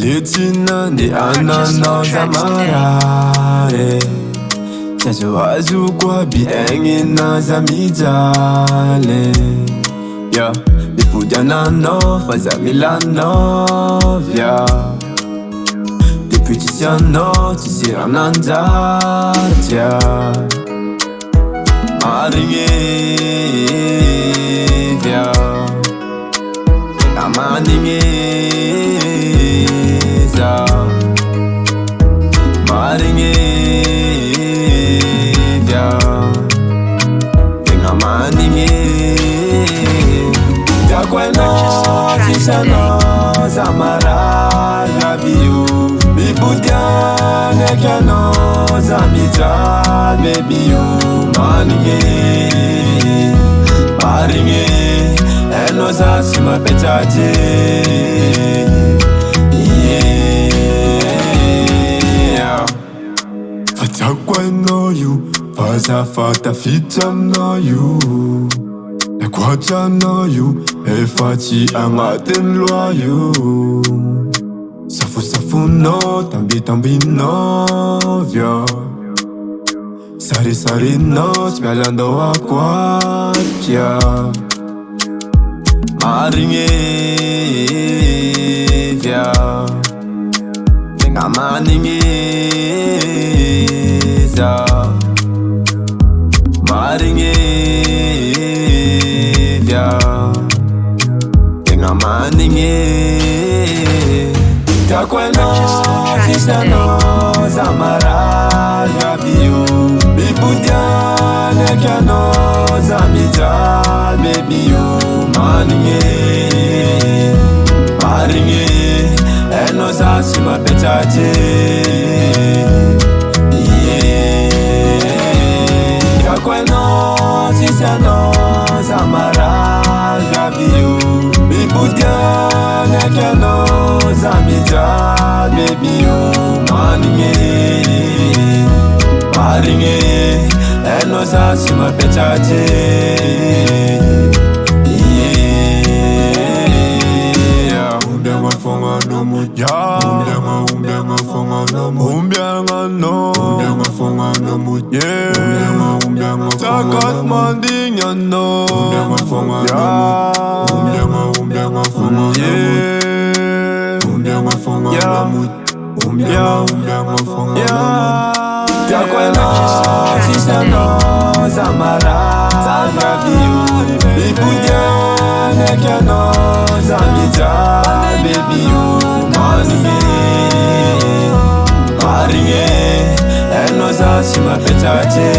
Letina ni anana zamarare Chacho azu kwa biengi na zamijale Yeah, dipuja na no faza milano vya Deputisya no tisira nanjarja Maringe vya Amaninge za Maringe vya Amaninge Jakweno tisano zamara gabiyo Bibudia nekano zamija bebiyo Maninge Maringe Eno za sima pechaje Yeah Fatakwa no you Faza fata fitam no you Nekwacha no you Efachi angaten loa you Safu safu no Tambi tambi no Vya Sari sari no Smelando aquatia Maringe vya Amaninge za Maringe vya Amaninge Takweno tisano zamara gabiyo Bibudia nekano zamija bebiyo Maninge Maringe Eno za sima pechaje Kakweno tisano zamara gabiyo Bibudia nekano zamija bebiyo Maninge Maringe Eno za sima pechaje Umbianga fonga no mut Umbianga takat mandinya no Umbianga fonga no mut Umbianga fonga Takweno tisano zamara Tagabiyo Bibudia nekano zamija bebiyo Maninge Maringe Eno za sima pechaje